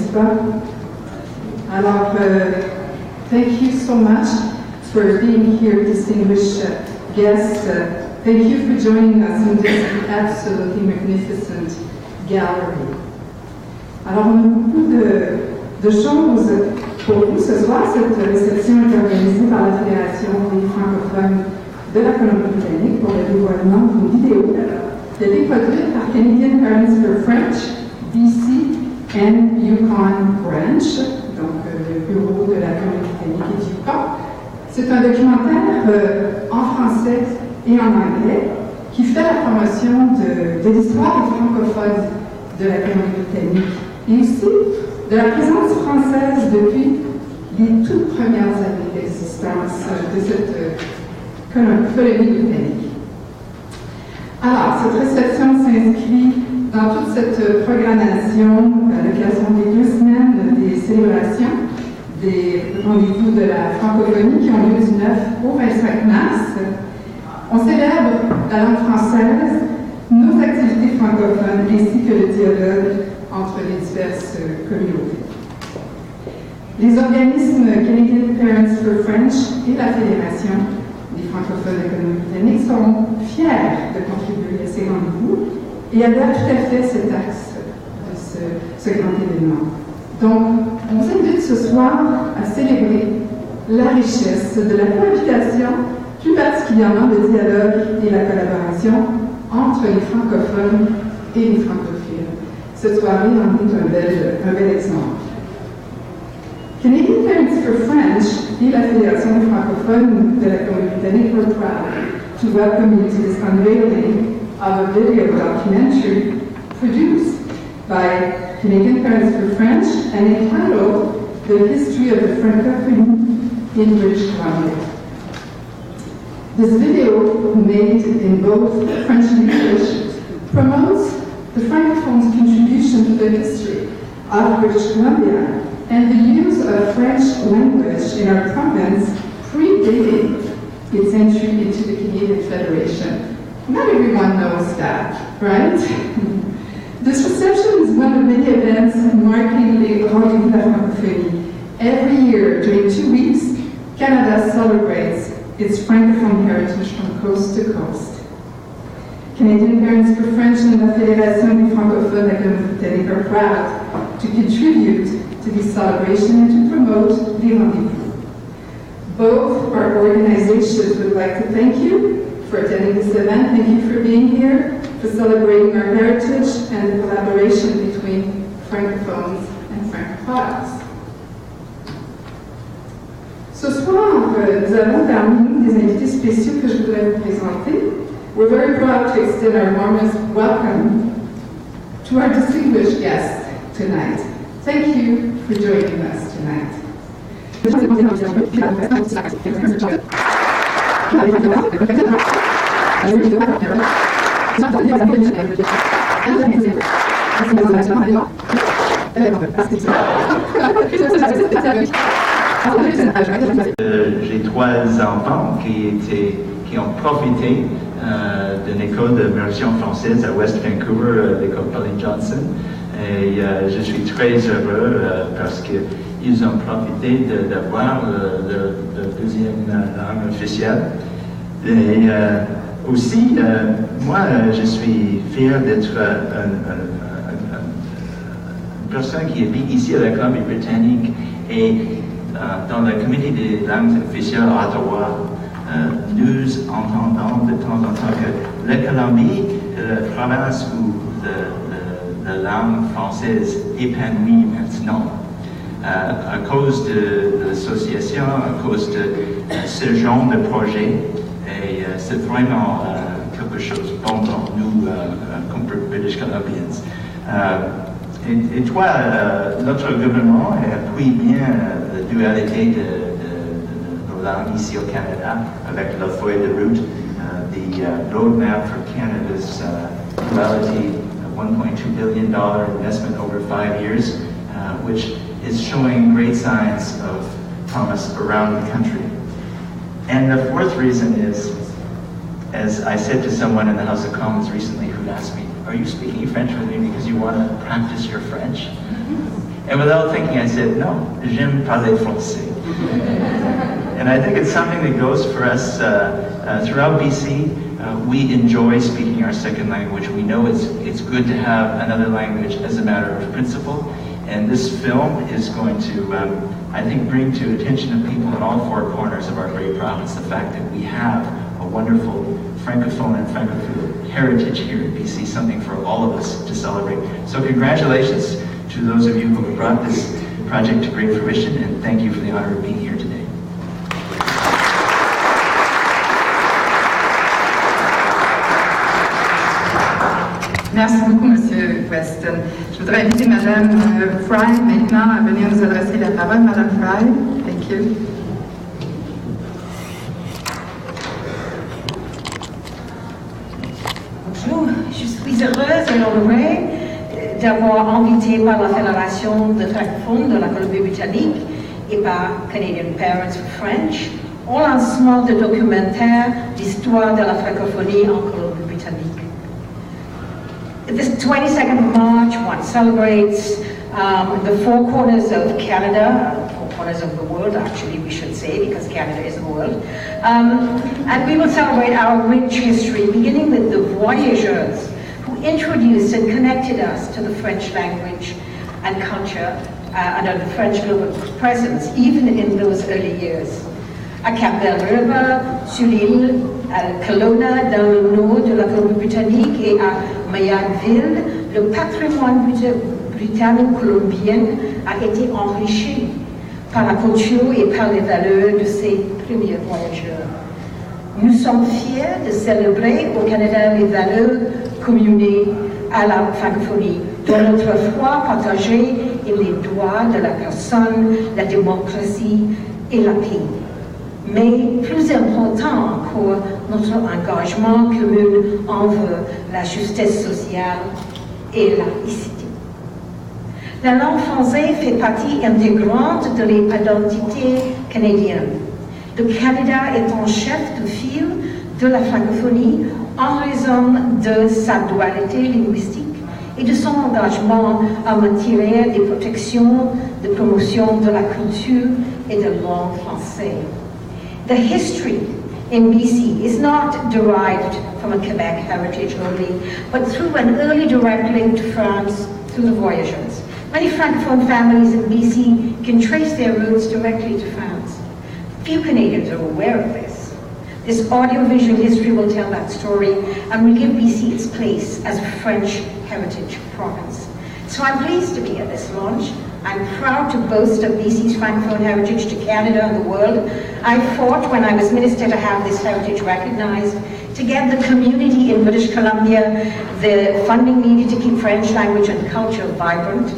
n'est-ce pas? Alors, thank you so much for being here, distinguished guests. Thank you for joining us in this absolutely magnificent gallery. Alors, on a beaucoup de choses pour vous ce soir. Cette réception est organisée par la Fédération des francophones de la Colombie Britannique pour le dévoilement d'une vidéo qui a été produite par Canadian Parents for French, BC and Yukon Branch, donc le bureau de la Colombie Britannique et du Yukon. C'est un documentaire en français et en anglais qui fait la promotion de l'histoire des francophones de la Colombie Britannique et aussi de la présence française depuis les toutes premières années d'existence de cette Colombie britannique. Alors, cette réception s'inscrit dans toute cette programmation à l'occasion des 2 semaines des célébrations des rendez-vous de la francophonie qui ont lieu du 9 au 25 mars. On célèbre la langue française, nos activités francophones ainsi que le dialogue entre les diverses communautés. Les organismes Canadian Parents for French et la Fédération des francophones de la Colombie Britannique sont fiers de contribuer à ces rendez-vous et adhèrent tout à fait cet axe de ce grand événement. Donc, on vous invite ce soir à célébrer la richesse de la cohabitation, plus particulièrement le dialogue et la collaboration entre les francophones et les francophiles. Cette soirée en est un bel exemple. Canadian Parents for French et la Fédération des francophones de la Colombie Britannique were proud to welcome you to this unveiling of a video documentary produced by Canadian Parents for French and entitled The History of the Francophonie in British Columbia. This video, made in both French and English, promotes the Francophone's contribution to the history of British Columbia and the use of French language in our province predating its entry into the Canadian Federation. Not everyone knows that, right? This reception is one of many events marking the Rendez-vous de la Francophonie. Every year, during 2 weeks, Canada celebrates its Francophone heritage from coast to coast. Canadian Parents for French and la Fédération des francophones de la Colombie Britannique are proud to contribute to this celebration and to promote the rendezvous. Both our organizations would like to thank you for attending this event. Thank you for being here, for celebrating our heritage and the collaboration between francophones and francophiles. Ce soir, nous avons parmi nous des invités spéciaux que je voudrais vous présenter. We're very proud to extend our warmest welcome to our distinguished guests tonight. Thank you for joining us tonight. J'ai 3 enfants qui ont profité d'une école d'immersion française à West Vancouver, l'école Polloni Johnson. Et je suis très heureux parce qu'ils ont profité d'avoir le deuxième langue officielle. Et aussi, moi, je suis fier d'être une personne qui habite ici à la Colombie Britannique et dans la communauté des langues officielles à Ottawa. Nous entendons de temps en temps que la Colombie est la province où la langue française épanouit maintenant. À cause de l'association, à cause de ce genre de projet, et c'est vraiment quelque chose de bon pour nous, comme British Columbians. Et toi, notre gouvernement appuie bien la dualité de nos langues ici au Canada avec la feuille de route, the roadmap for Canada's duality, a $1.2 billion investment over 5 years, which is showing great signs of promise around the country. And the fourth reason is, as I said to someone in the House of Commons recently who asked me, are you speaking French with me because you want to practice your French? And without thinking, I said, no, j'aime parler français. And I think it's something that goes for us throughout BC. We enjoy speaking our second language. We know it's good to have another language as a matter of principle. And this film is going to, I think, bring to attention of people in all four corners of our great province the fact that we have a wonderful francophone and francophile heritage here in BC, something for all of us to celebrate. So congratulations to those of you who have brought this project to great fruition, and thank you for the honor of being here today. Merci beaucoup, Monsieur Weston. Je voudrais inviter Madame Fry maintenant à venir nous adresser la parole. Madame Fry, thank you. Bonjour, je suis heureuse et honorée d'avoir invité par la Fédération de francophones de la Colombie Britannique et par Canadian Parents for French au lancement de documentaire d'histoire de la francophonie en Colombie Britannique. This 22nd of March, one celebrates the four corners of Canada, four corners of the world, actually, we should say, because Canada is the world. And we will celebrate our rich history, beginning with the voyageurs who introduced and connected us to the French language and culture under the French global presence, even in those early years. À Cap-Belle River, sur l'île, à Kelowna, dans le nord de la Colombie-Britannique, et à Mayagville, le patrimoine britannique-colombien a été enrichi par la culture et par les valeurs de ces premiers voyageurs. Nous sommes fiers de célébrer au Canada les valeurs communées à la francophonie, dont notre foi partagée et les droits de la personne, la démocratie et la paix. Mais plus important encore, notre engagement commun envers la justice sociale et la laïcité. La langue française fait partie intégrante de l'identité canadienne. Le Canada est en chef de file de la francophonie en raison de sa dualité linguistique et de son engagement en matière de protection, de promotion de la culture et de la langue française. The history in BC is not derived from a Quebec heritage only, but through an early direct link to France through the voyageurs. Many Francophone families in BC can trace their roots directly to France. Few Canadians are aware of this. This audiovisual history will tell that story and will give BC its place as a French heritage province. So I'm pleased to be at this launch. I'm proud to boast of BC's Francophone heritage to Canada and the world. I fought when I was minister to have this heritage recognized, to get the community in British Columbia the funding needed to keep French language and culture vibrant.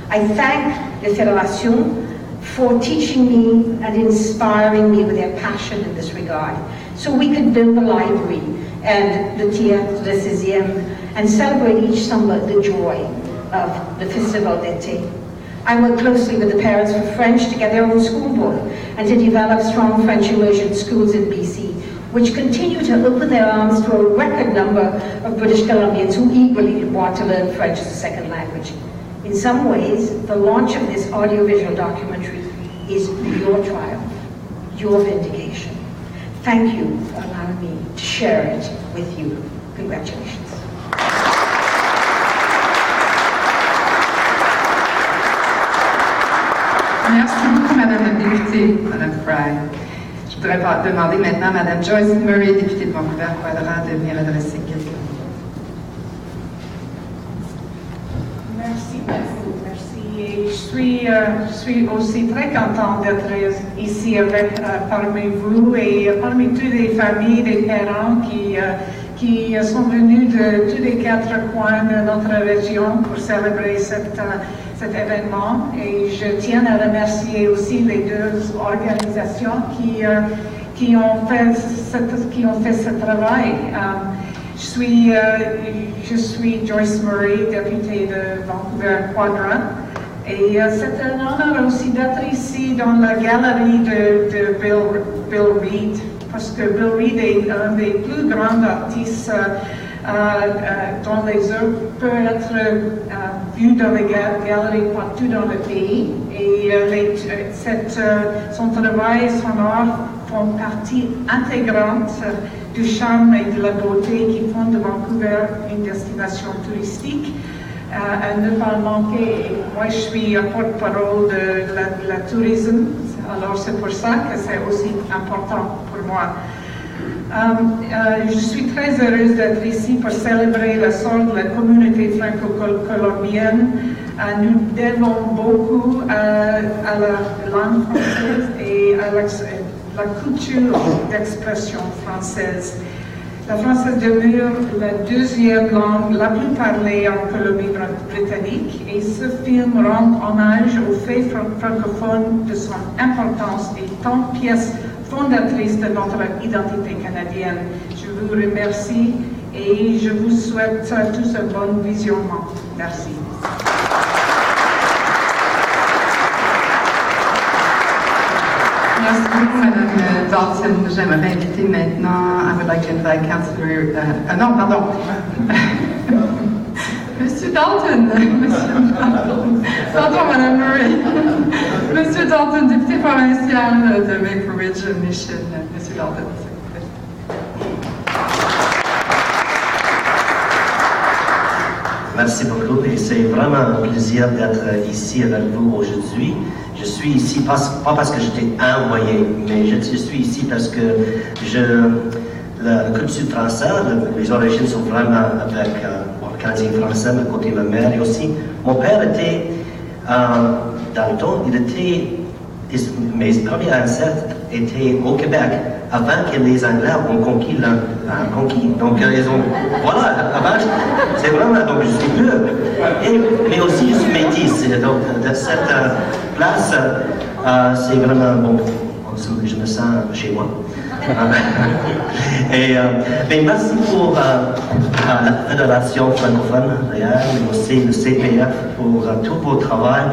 I thank the Fédération for teaching me and inspiring me with their passion in this regard, so we could build the library and the Théâtre de 16e and celebrate each summer the joy of the Festival d'été. I work closely with the Parents for French to get their own school board and to develop strong French immersion schools in BC, which continue to open their arms to a record number of British Columbians who eagerly want to learn French as a second language. In some ways, the launch of this audiovisual documentary is your triumph, your vindication. Thank you for allowing me to share it with you. Congratulations. Merci beaucoup, Madame la députée, Madame Fry. Je voudrais demander maintenant à Madame Joyce Murray, députée de Vancouver, Quadra, de venir adresser quelques mots. Merci beaucoup, merci. Et je suis aussi très contente d'être ici parmi vous et parmi toutes les familles, les parents qui sont venus de tous les quatre coins de notre région pour célébrer cet événement. Et je tiens à remercier aussi les deux organisations qui ont fait ce travail. Je suis Joyce Murray, députée de Vancouver Quadra, et c'est un honneur aussi d'être ici dans la galerie de Bill Reid, parce que Bill Reid est un des plus grands artistes dont les œuvres peuvent être vu dans les galeries partout dans le pays. Et son travail et son art font partie intégrante du charme et de la beauté qui font de Vancouver une destination touristique. À ne pas manquer. Moi, je suis porte-parole de la tourisme, alors c'est pour ça que c'est aussi important pour moi. Je suis très heureuse d'être ici pour célébrer le sort de la communauté franco-colombienne. Nous devons beaucoup à la langue française et à la culture d'expression française. La française demeure la deuxième langue la plus parlée en Colombie Britannique et ce film rend hommage au fait francophone de son importance et tant pièce fondatrice de notre identité canadienne. Je vous remercie et je vous souhaite tous un bon visionnement. Merci. Merci beaucoup, Madame Dalton. J'aimerais inviter maintenant, I would like to invite Councillor, Monsieur Dalton. Pardon, Madame Murray. Monsieur Dalton, député provincial de Meggs Mission. Monsieur Dalton, s'il vous plaît. Merci beaucoup et c'est vraiment un plaisir d'être ici avec vous aujourd'hui. Je suis ici pas parce que j'étais envoyé, mais je suis ici parce que la culture française, les origines sont vraiment avec le Canadien français, à côté de ma mère et aussi mon père était dans le temps, mes premiers ancêtres étaient au Québec avant que les Anglais ont conquis. Donc ils ont, voilà, avant, c'est vraiment, donc je suis pur. Mais aussi je suis métisse, donc de cette place, c'est vraiment bon, je me sens chez moi. Mais merci pour la Fédération francophone, mais aussi le CPF pour tout vos travail.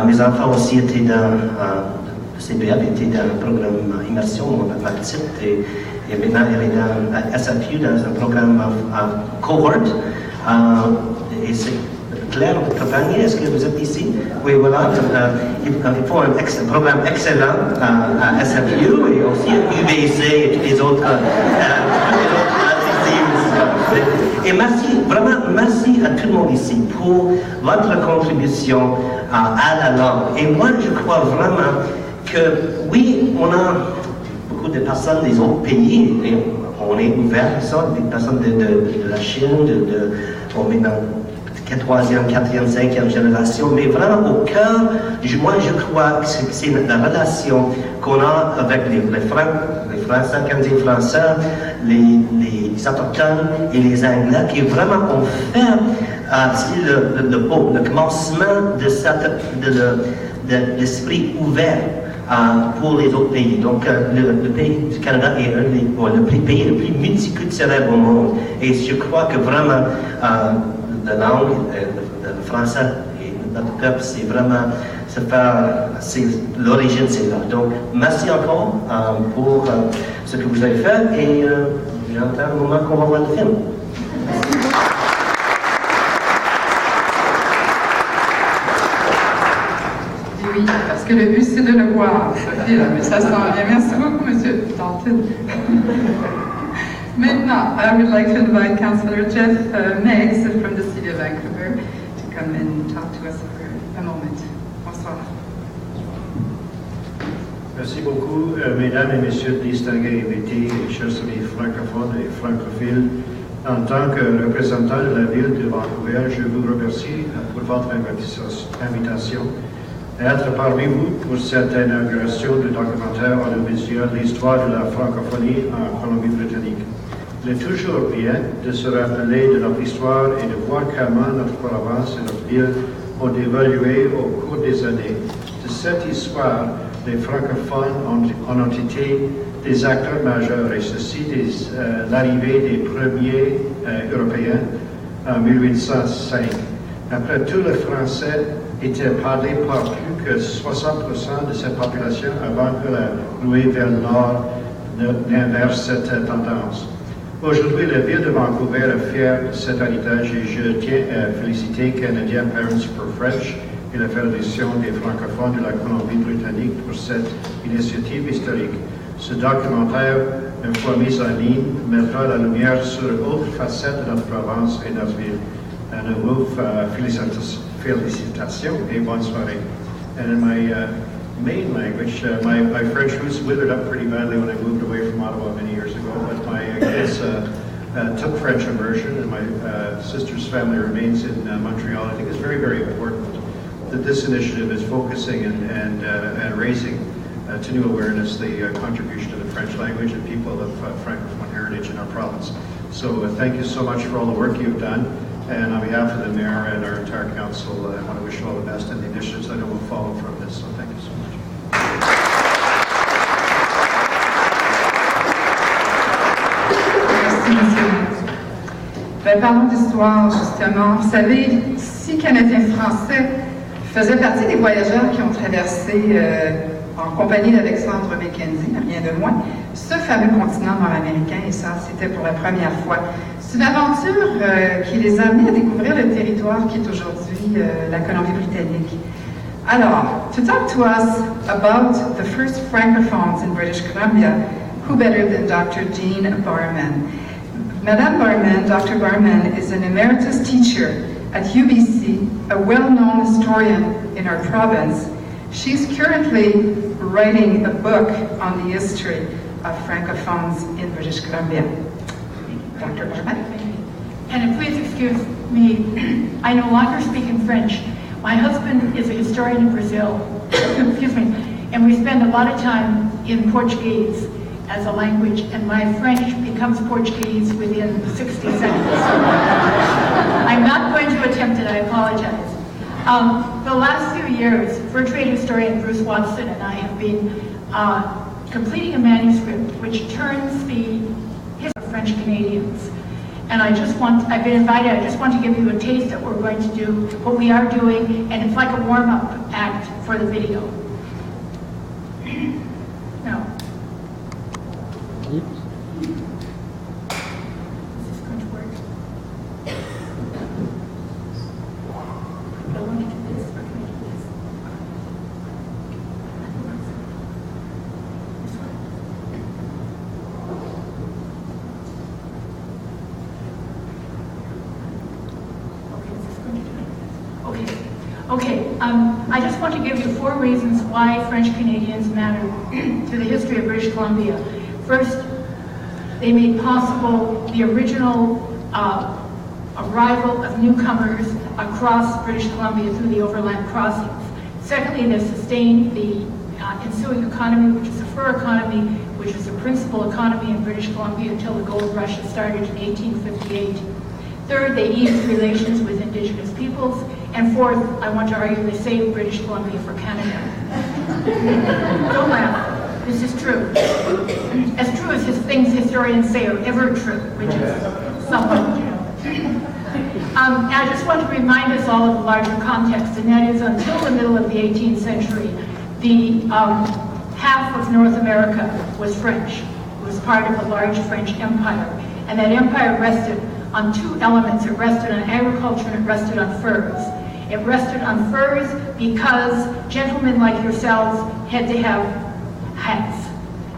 Mes enfants aussi étaient dans le CPF, était dans le programme Immersion, ma petite, et maintenant elle est dans SFU, dans un programme cohort. Et c'est Claire Compagnie, est-ce que vous êtes ici? Oui, voilà. Ils font un programme excellent à SFU et aussi à UBC et tous les autres. Et merci, vraiment merci à tout le monde ici pour votre contribution à la langue. Et moi, je crois vraiment que oui, on a beaucoup de personnes des autres pays et on est ouvert à ça, des personnes de la Chine, on est dans la 3e, 4e, 5e génération, mais vraiment au cœur, moi je crois que c'est la relation qu'on a avec les Français, Canadiens français, les Autochtones et les Anglais qui vraiment ont fait le commencement de l'esprit ouvert pour les autres pays. Donc, le pays du Canada est le pays le plus multiculturel au monde. Et je crois que vraiment, la langue, le français et notre peuple, c'est vraiment, l'origine, c'est là. Donc, merci encore pour ce que vous avez fait et j'entends le moment qu'on va voir le film. Oui, parce que le but c'est de le voir, Sophie, là, mais ça s'en vient. Merci beaucoup, Monsieur Dalton. Maintenant, I would like to invite Councillor Geoff Meggs from the City of Vancouver to come and talk to us for a moment. Bonsoir. Merci beaucoup, mesdames et messieurs distingués invités, chers amis francophones et francophiles. En tant que représentant de la ville de Vancouver, je vous remercie pour votre invitation. Être parmi vous pour cette inauguration du documentaire audiovisuel L'histoire de la francophonie en Colombie Britannique. Il est toujours bien de se rappeler de notre histoire et de voir comment notre province et notre ville ont évolué au cours des années. De cette histoire, les francophones ont été des acteurs majeurs, et ceci l'arrivée des premiers Européens en 1805. Après tout, le français était parlé par plus que 60% de cette population avant que la ruée vers le nord n'inverse cette tendance. Aujourd'hui, la ville de Vancouver est fière de cet héritage et je tiens à féliciter Canadian Parents for French et la Fédération des francophones de la Colombie Britannique pour cette initiative historique. Ce documentaire, une fois mis en ligne, mettra la lumière sur d'autres facettes de notre province et notre ville. Un nouveau félicitations et bonne soirée. And in my main language, my French roots withered up pretty badly when I moved away from Ottawa many years ago, but my kids took French immersion, and my sister's family remains in Montreal. I think it's very, very important that this initiative is focusing and raising to new awareness the contribution to the French language and people of francophone heritage in our province. So thank you so much for all the work you've done. And on behalf of the mayor and our entire council, I want to wish you all the best in the initiatives that will follow from this. So thank you so much. Merci, monsieur. Parlons d'histoire, justement. Vous savez, 6 Canadiens français faisaient partie des voyageurs qui ont traversé, en compagnie d'Alexandre Mackenzie, rien de moins, ce fameux continent nord-américain, et ça, c'était pour la première fois. C'est une aventure qui les a amenés à découvrir le territoire qui est aujourd'hui la Colombie Britannique. Alors, to talk to us about the first francophones in British Columbia, who better than Dr. Jean Barman? Madame Barman, Dr. Barman, is an emeritus teacher at UBC, a well-known historian in our province. She's currently writing a book on the history of francophones in British Columbia. Dr. Barman? And please excuse me, I no longer speak in French. My husband is a historian in Brazil, excuse me, and we spend a lot of time in Portuguese as a language, and my French becomes Portuguese within 60 seconds. I'm not going to attempt it, I apologize. The last few years, fur trade historian Bruce Watson and I have been completing a manuscript which turns the history of French Canadians. And I've been invited, I just want to give you a taste of what we're going to do, what we are doing, and it's like a warm-up act for the video. No. Is this going to work? I want to do this, or can I do this? This one. Okay, I just want to give you 4 reasons why French Canadians matter to the history of British Columbia. First, they made possible the original arrival of newcomers across British Columbia through the overland crossings. Secondly, they sustained the ensuing economy, which is the fur economy, which is the principal economy in British Columbia until the gold rush started in 1858. Third, they eased relations with Indigenous peoples. And fourth, I want to argue they saved British Columbia for Canada. Don't laugh. This is true. As true as things historians say are ever true, which is somewhat, I just want to remind us all of the larger context, and that is until the middle of the 18th century, the half of North America was French. It was part of a large French empire. And that empire rested on 2 elements. It rested on agriculture and it rested on furs. It rested on furs because gentlemen like yourselves had to have hats.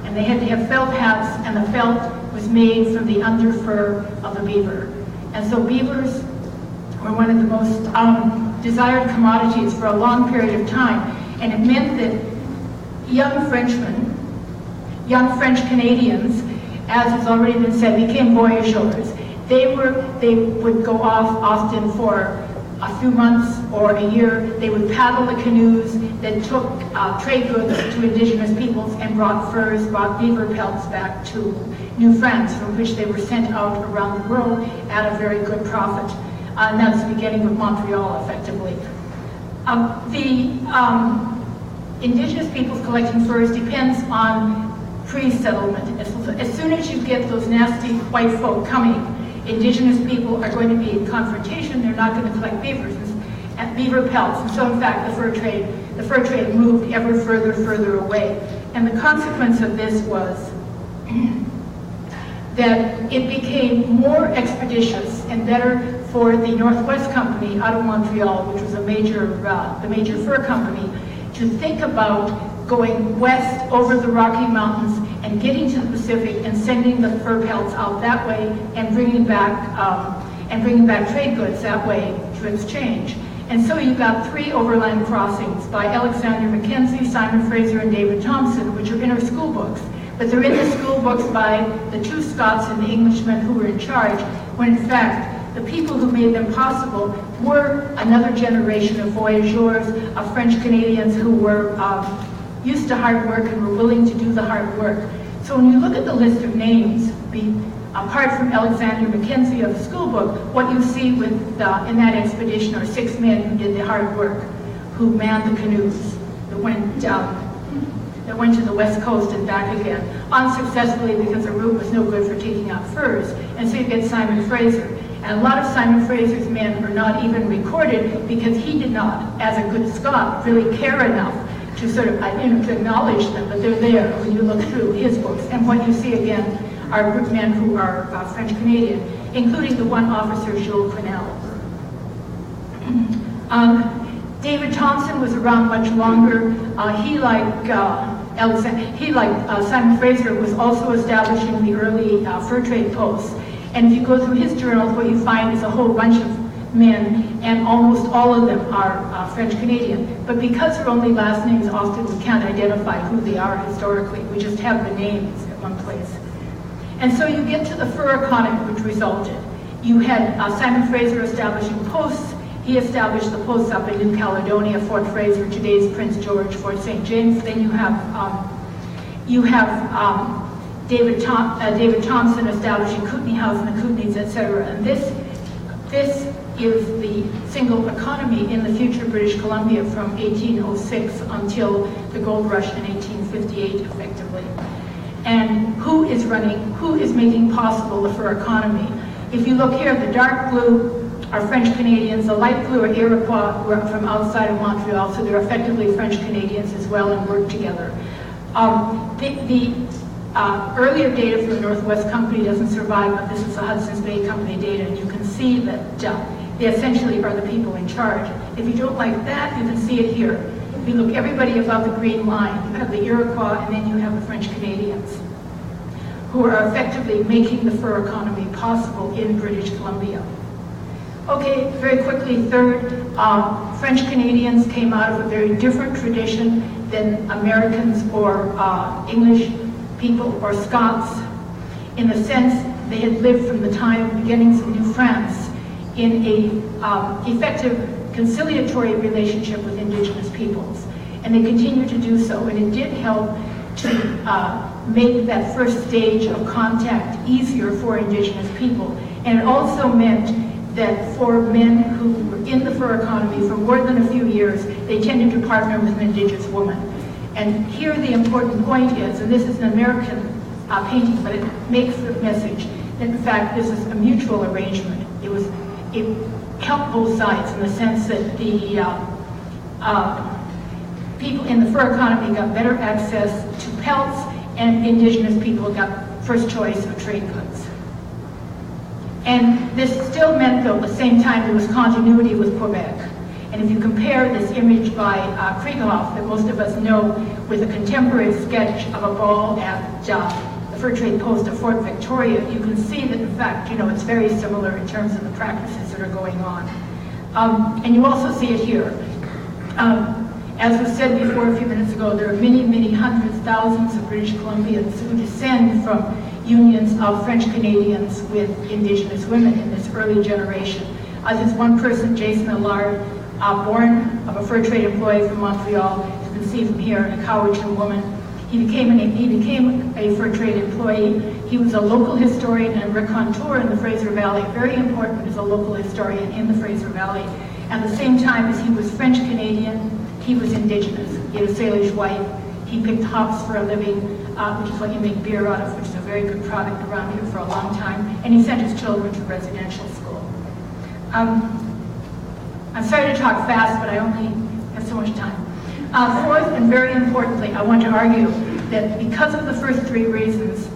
And they had to have felt hats, and the felt was made from the under fur of the beaver. And so beavers were one of the most desired commodities for a long period of time. And it meant that young Frenchmen, young French Canadians, as has already been said, became voyageurs. They would go off often for a few months or a year. They would paddle the canoes that took trade goods to Indigenous peoples and brought furs, brought beaver pelts back to New France, from which they were sent out around the world at a very good profit. And that's the beginning of Montreal, effectively. The Indigenous peoples collecting furs depends on pre-settlement. As soon as you get those nasty white folk coming, Indigenous people are going to be in confrontation. They're not going to collect beavers and beaver pelts. And so, in fact, the fur trade moved ever further away. And the consequence of this was that it became more expeditious and better for the Northwest Company out of Montreal, which was the major fur company, to think about going west over the Rocky Mountains and getting to the Pacific and sending the fur pelts out that way and bringing back trade goods that way to exchange. And so you got 3 overland crossings by Alexander Mackenzie, Simon Fraser, and David Thompson, which are in our school books. But they're in the school books by the 2 Scots and the Englishmen who were in charge, when in fact, the people who made them possible were another generation of voyageurs, of French Canadians who were used to hard work and were willing to do the hard work. So when you look at the list of names, apart from Alexander Mackenzie of the school book, what you see in that expedition are 6 men who did the hard work, who manned the canoes that went to the west coast and back again, unsuccessfully because the route was no good for taking out furs. And so you get Simon Fraser. And a lot of Simon Fraser's men are not even recorded because he did not, as a good Scot, really care enough to sort of to acknowledge them, but they're there when you look through his books. And what you see again are group men who are French Canadian, including the one officer, Jules Quinnell. David Thompson was around much longer. He, like Simon Fraser, was also establishing the early fur trade posts. And if you go through his journals, what you find is a whole bunch of men, and almost all of them are French Canadian. But because they're only last names, often we can't identify who they are historically. We just have the names at one place. And so you get to the fur economy which resulted. You had Simon Fraser establishing posts. He established the posts up in New Caledonia, Fort Fraser, today's Prince George, Fort St. James. Then you have David Thompson establishing Kootenai House and the Kootenays, etc. And this is the single economy in the future British Columbia from 1806 until the gold rush in 1858, effectively. And who is making possible the fur economy? If you look here, the dark blue are French Canadians, the light blue are Iroquois, who are from outside of Montreal, so they're effectively French Canadians as well and work together. Earlier data from the Northwest Company doesn't survive, but this is the Hudson's Bay Company data, and you can see that they essentially are the people in charge. If you don't like that, you can see it here. If you look everybody above the green line, you have the Iroquois, and then you have the French Canadians, who are effectively making the fur economy possible in British Columbia. Okay, very quickly, third, French Canadians came out of a very different tradition than Americans or English people or Scots, in the sense they had lived from the time of beginnings of New France in a effective conciliatory relationship with Indigenous peoples. And they continue to do so, and it did help to make that first stage of contact easier for Indigenous people. And it also meant that for men who were in the fur economy for more than a few years, they tended to partner with an Indigenous woman. And here the important point is, and this is an American painting, but it makes the message that in fact this is a mutual arrangement. It helped both sides in the sense that the people in the fur economy got better access to pelts, and Indigenous people got first choice of trade goods. And this still meant, though, at the same time there was continuity with Quebec. And if you compare this image by Krieghoff, that most of us know, with a contemporary sketch of a ball at the fur trade post of Fort Victoria, you can see that, in fact, it's very similar in terms of the practices that are going on. And you also see it here. As was said before a few minutes ago, there are many, many hundreds, thousands of British Columbians who descend from unions of French Canadians with Indigenous women in this early generation. There's one person, Jason Allard, born of a fur trade employee from Montreal. You can see from here, a Cowichan woman. He became a fur trade employee. He was a local historian and raconteur in the Fraser Valley, very important as a local historian in the Fraser Valley. At the same time as he was French Canadian, he was Indigenous. He had a Salish wife. He picked hops for a living, which is what you make beer out of, which is a very good product around here for a long time. And he sent his children to residential school. I'm sorry to talk fast, but I only have so much time. Fourth, and very importantly, I want to argue that because of the first three reasons,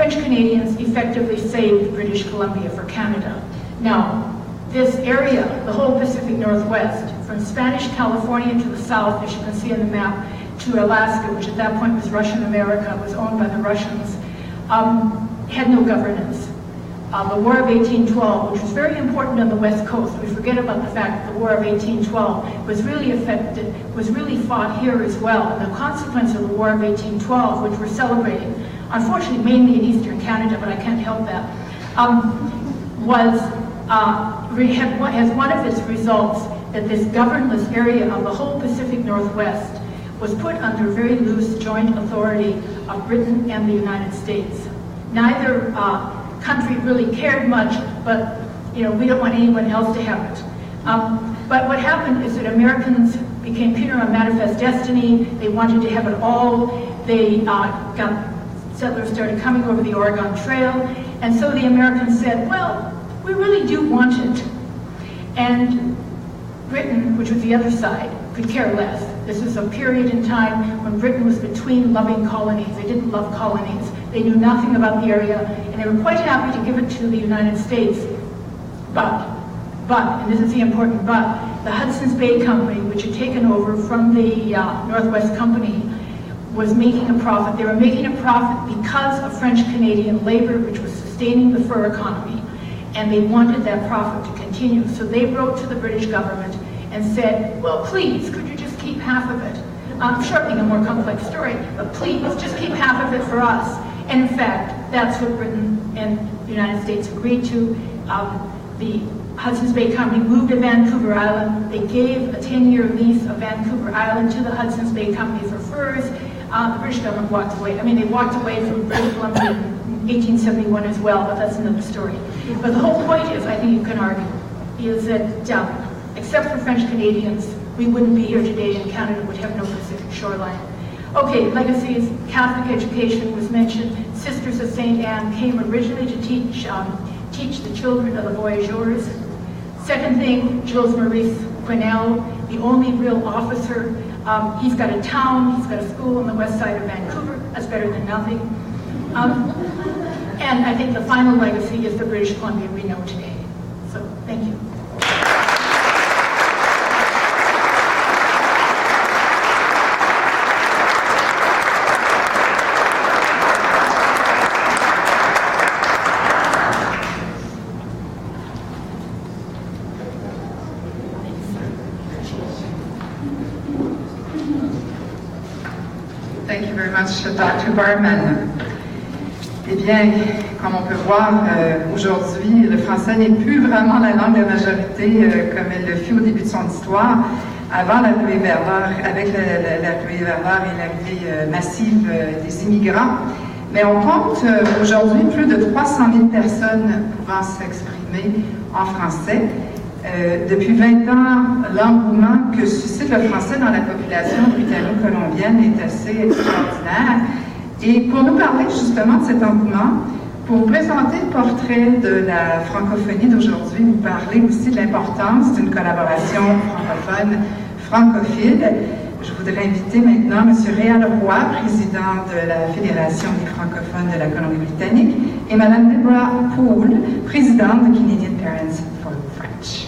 French Canadians effectively saved British Columbia for Canada. Now, this area, the whole Pacific Northwest, from Spanish California to the south, as you can see on the map, to Alaska, which at that point was Russian America, was owned by the Russians, had no governance. The War of 1812, which was very important on the West Coast, we forget about the fact that the War of 1812 was really fought here as well. And the consequence of the War of 1812, which we're celebrating, unfortunately mainly in Eastern Canada, but I can't help that, has one of its results that this governless area of the whole Pacific Northwest was put under very loose joint authority of Britain and the United States. Neither country really cared much, but we don't want anyone else to have it. But what happened is that Americans became Peter on manifest destiny. They wanted to have it all. Settlers started coming over the Oregon Trail, and so the Americans said, well, we really do want it. And Britain, which was the other side, could care less. This was a period in time when Britain was between loving colonies. They didn't love colonies. They knew nothing about the area, and they were quite happy to give it to the United States. But, and this is the important but, the Hudson's Bay Company, which had taken over from the Northwest Company, was making a profit. They were making a profit because of French-Canadian labor, which was sustaining the fur economy, and they wanted that profit to continue. So they wrote to the British government and said, well, please, could you just keep half of it? I'm shortening a more complex story, but please, just keep half of it for us. And in fact, that's what Britain and the United States agreed to. The Hudson's Bay Company moved to Vancouver Island. They gave a 10-year lease of Vancouver Island to the Hudson's Bay Company for furs. The British government walked away. I mean, they walked away from British Columbia in 1871 as well, but that's another story. But the whole point is, I think you can argue, is that except for French Canadians, we wouldn't be here today, and Canada would have no Pacific shoreline. Okay, legacies. Catholic education was mentioned. Sisters of St. Anne came originally to teach the children of the voyageurs. Second thing, Jules Maurice Guibord, the only real officer. He's got a town, he's got a school on the west side of Vancouver. That's better than nothing. And I think the final legacy is the British Columbia we know today. So, thank you. Thank you very much, Dr. Barman. Eh bien, comme on peut voir, aujourd'hui, le français n'est plus vraiment la langue de majorité comme elle le fut au début de son histoire, avant la ruée vers l'or, avec la ruée vers l'or et l'arrivée massive des immigrants. Mais on compte aujourd'hui plus de 300 000 personnes pouvant s'exprimer en français. Depuis 20 ans, l'engouement que suscite le français dans la population britanno-colombienne est assez extraordinaire. Et pour nous parler justement de cet engouement, pour vous présenter le portrait de la francophonie d'aujourd'hui, vous parler aussi de l'importance d'une collaboration francophone, francophile. Je voudrais inviter maintenant M. Réal Roy, président de la Fédération des francophones de la Colombie Britannique, et Mme Deborah Poole, présidente de Canadian Parents for French.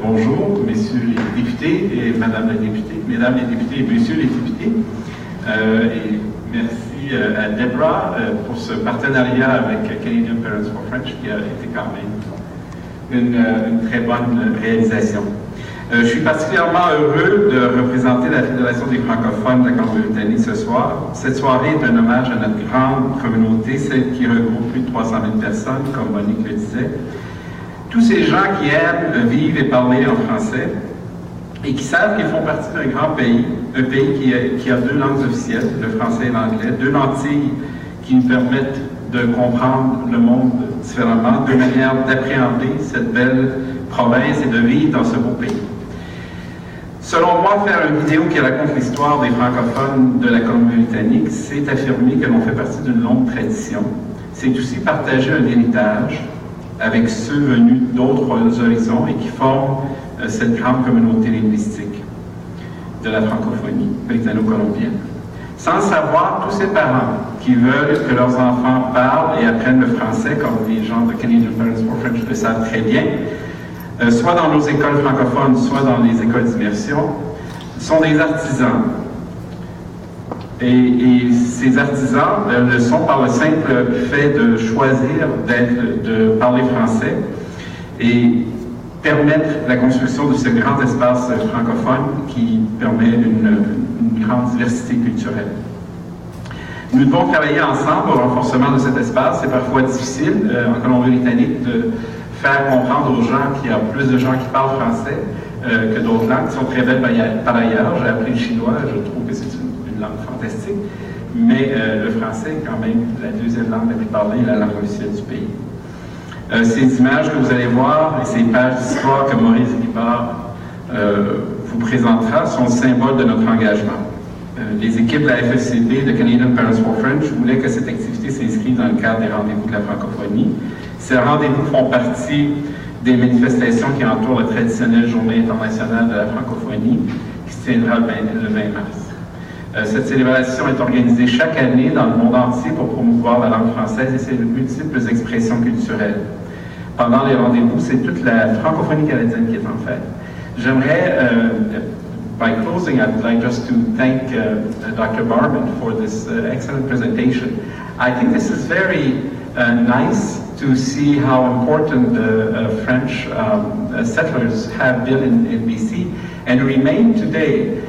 Bonjour, messieurs les députés et madame la députée, mesdames les députés et messieurs les députés. Et merci à Deborah pour ce partenariat avec Canadian Parents for French qui a été quand même une très bonne réalisation. Je suis particulièrement heureux de représenter la Fédération des francophones de la Colombie Britannique ce soir. Cette soirée est un hommage à notre grande communauté, celle qui regroupe plus de 300 000 personnes, comme Monique le disait. Tous ces gens qui aiment vivre et parler en français et qui savent qu'ils font partie d'un grand pays, un pays qui a deux langues officielles, le français et l'anglais, deux lentilles qui nous permettent de comprendre le monde différemment, deux manières d'appréhender cette belle province et de vivre dans ce beau pays. Selon moi, faire une vidéo qui raconte l'histoire des francophones de la Colombie-Britannique, c'est affirmer que l'on fait partie d'une longue tradition. C'est aussi partager un héritage avec ceux venus d'autres horizons et qui forment cette grande communauté linguistique de la francophonie britanno-colombienne. Sans savoir, tous ces parents qui veulent que leurs enfants parlent et apprennent le français, comme les gens de Canadian Parents for French le savent très bien, soit dans nos écoles francophones, soit dans les écoles d'immersion, sont des artisans. Et ces artisans le sont par le simple fait de choisir de parler français et permettre la construction de ce grand espace francophone qui permet une grande diversité culturelle. Nous devons travailler ensemble au renforcement de cet espace. C'est parfois difficile en Colombie Britannique de faire comprendre aux gens qu'il y a plus de gens qui parlent français que d'autres langues qui sont très belles par ailleurs. J'ai appris le chinois, je trouve que c'est une langue fantastique, mais le français est quand même la deuxième langue la plus parlée et la langue officielle du pays. Ces images que vous allez voir et ces pages d'histoire que Maurice Guibord vous présentera sont le symbole de notre engagement. Les équipes de la FFCB, de Canadian Parents for French, voulaient que cette activité s'inscrive dans le cadre des rendez-vous de la francophonie. Ces rendez-vous font partie des manifestations qui entourent la traditionnelle Journée internationale de la francophonie qui se tiendra le 20 mars. Cette célébration est organisée chaque année dans le monde entier pour promouvoir la langue française et ses multiples expressions culturelles. Pendant les rendez-vous, c'est toute la francophonie canadienne qui est en fête. J'aimerais, by closing, I would like just to thank Dr. Barman for this excellent presentation. I think this is very nice to see how important French settlers have been in BC and remain today.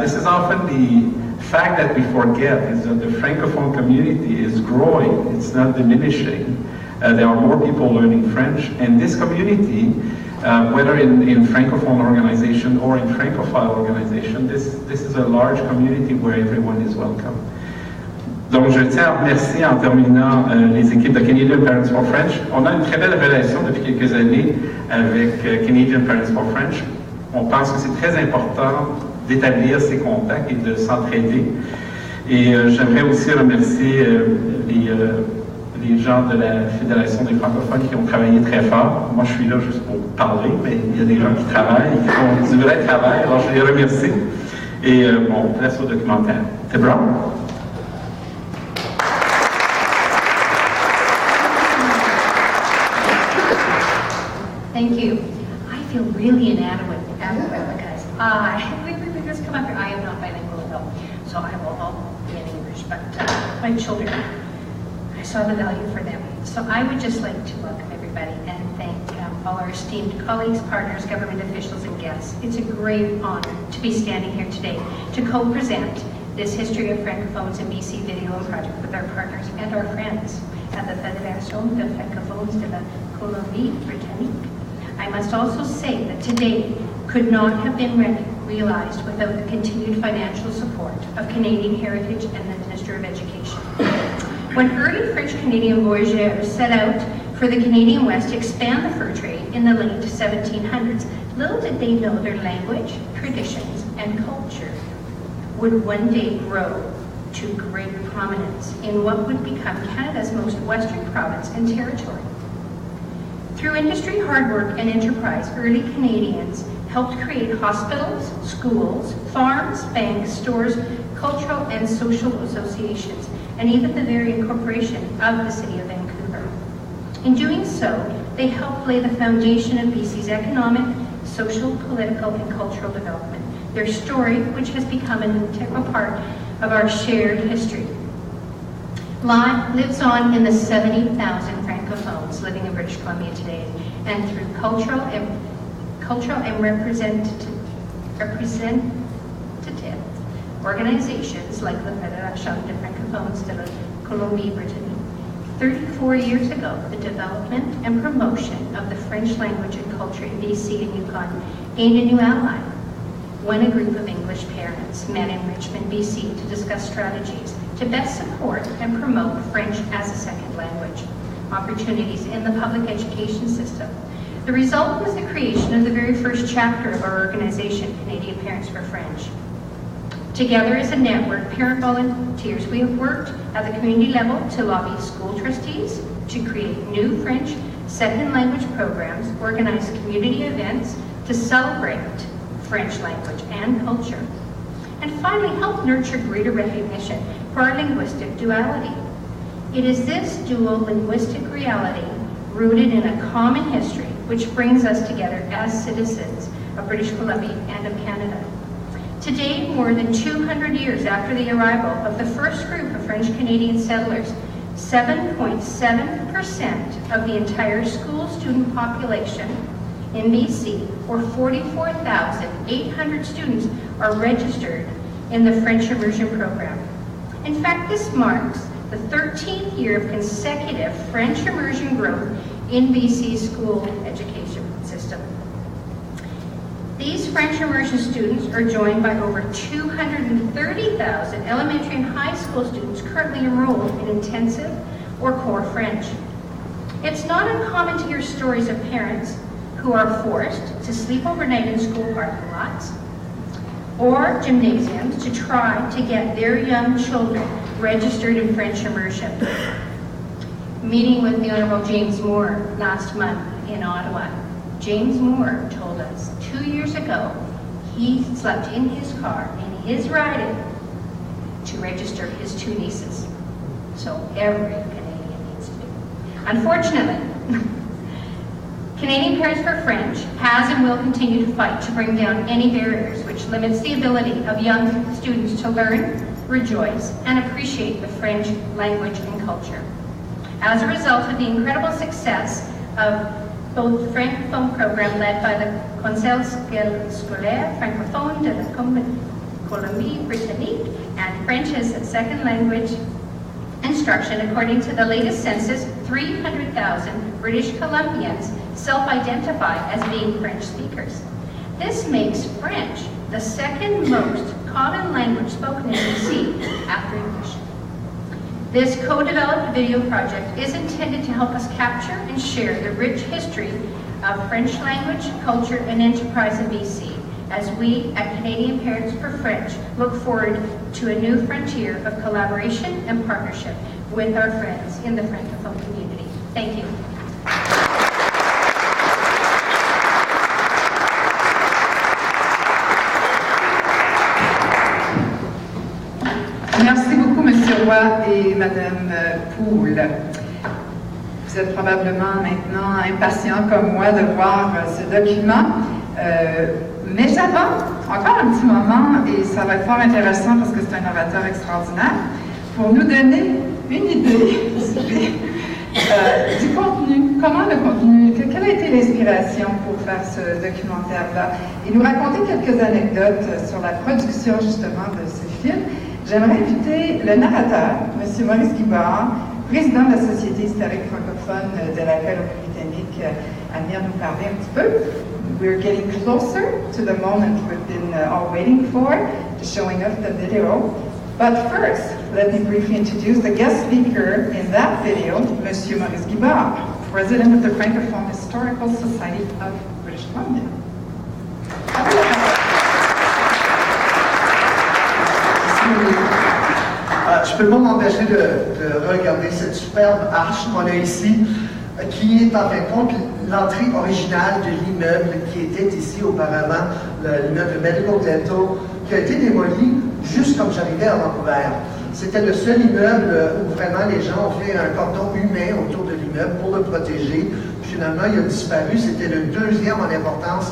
This is often the fact that we forget, is that the Francophone community is growing, it's not diminishing. There are more people learning French, and this community, whether in Francophone organization or in Francophile organization, this is a large community where everyone is welcome. Donc, je tiens à remercier en terminant les équipes de Canadian Parents for French. On a une très belle relation depuis quelques années avec Canadian Parents for French. On pense que c'est très important d'établir ces contacts et de s'entraider. Et j'aimerais aussi remercier les gens de la Fédération des francophones qui ont travaillé très fort. Moi, je suis là juste pour parler, mais il y a des gens qui travaillent, qui font du vrai travail, alors je les remercie. Et bon, on place au documentaire. C'est bon? Thank you. I feel really inadequate because just come up here. I am not bilingual at all, so I will all be in English. But my children, I saw the value for them. So I would just like to welcome everybody and thank all our esteemed colleagues, partners, government officials, and guests. It's a great honor to be standing here today to co-present this History of Francophones in BC video and project with our partners and our friends at the Présentation de francophones de la Colombie Britannique. I must also say that today could not have been realized without the continued financial support of Canadian Heritage and the Minister of Education. When early French-Canadian voyageurs set out for the Canadian West to expand the fur trade in the late 1700s, little did they know their language, traditions, and culture would one day grow to great prominence in what would become Canada's most western province and territory. Through industry, hard work, and enterprise, early Canadians helped create hospitals, schools, farms, banks, stores, cultural and social associations, and even the very incorporation of the city of Vancouver. In doing so, they helped lay the foundation of BC's economic, social, political, and cultural development. Their story, which has become an integral part of our shared history, lives on in the 70,000 francophones living in British Columbia today, and through cultural and representative organizations like the Présentation de francophones de la Colombie Britannique. 34 years ago, the development and promotion of the French language and culture in BC and Yukon gained a new ally when a group of English parents met in Richmond, BC to discuss strategies to best support and promote French as a second language, opportunities in the public education system. The result was the creation of the very first chapter of our organization, Canadian Parents for French. Together as a network, parent volunteers, we have worked at the community level to lobby school trustees to create new French second language programs, organize community events to celebrate French language and culture, and finally help nurture greater recognition for our linguistic duality. It is this dual linguistic reality rooted in a common history which brings us together as citizens of British Columbia and of Canada. Today, more than 200 years after the arrival of the first group of French-Canadian settlers, 7.7% of the entire school student population in BC, or 44,800 students, are registered in the French immersion program. In fact, this marks the 13th year of consecutive French immersion growth in BC's school education system. These French immersion students are joined by over 230,000 elementary and high school students currently enrolled in intensive or core French. It's not uncommon to hear stories of parents who are forced to sleep overnight in school parking lots or gymnasiums to try to get their young children registered in French immersion. Meeting with the Honorable James Moore last month in Ottawa, James Moore told us 2 years ago he slept in his car in his riding to register his 2 nieces. So every Canadian needs to do. Unfortunately, Canadian Parents for French has and will continue to fight to bring down any barriers which limits the ability of young students to learn, rejoice, and appreciate the French language and culture. As a result of the incredible success of both the francophone program led by the Conseiller scolaire francophone de la Colombie Britannique and French as a second language instruction, according to the latest census, 300,000 British Columbians self-identify as being French speakers. This makes French the second most common language spoken in BC after English. This co-developed video project is intended to help us capture and share the rich history of French language, culture, and enterprise in BC as we at Canadian Parents for French look forward to a new frontier of collaboration and partnership with our friends in the Francophone community. Thank you. Merci beaucoup, Monsieur Roy et Madame Poul. Vous êtes probablement maintenant impatients comme moi de voir ce document. Mais j'avance encore un petit moment, et ça va être fort intéressant parce que c'est un orateur extraordinaire, pour nous donner une idée du contenu. Comment le contenu, quelle a été l'inspiration pour faire ce documentaire-là? Et nous raconter quelques anecdotes sur la production justement de ce film. J'aimerais inviter le narrateur, M. Maurice Guibord, président de la Société historique francophone de la Colombie Britannique, à venir nous parler un petit peu. We're getting closer to the moment we've been all waiting for, to showing us the video. But first, let me briefly introduce the guest speaker in that video, M. Maurice Guibord, President of the Francophone Historical Society of British Columbia. Je peux pas m'empêcher de regarder cette superbe arche qu'on a ici, qui est en fin de compte l'entrée originale de l'immeuble qui était ici auparavant, l'immeuble Medical Dental, qui a été démoli juste comme j'arrivais à Vancouver. C'était le seul immeuble où vraiment les gens ont fait un cordon humain autour de l'immeuble pour le protéger. Puis finalement, il a disparu. C'était le deuxième en importance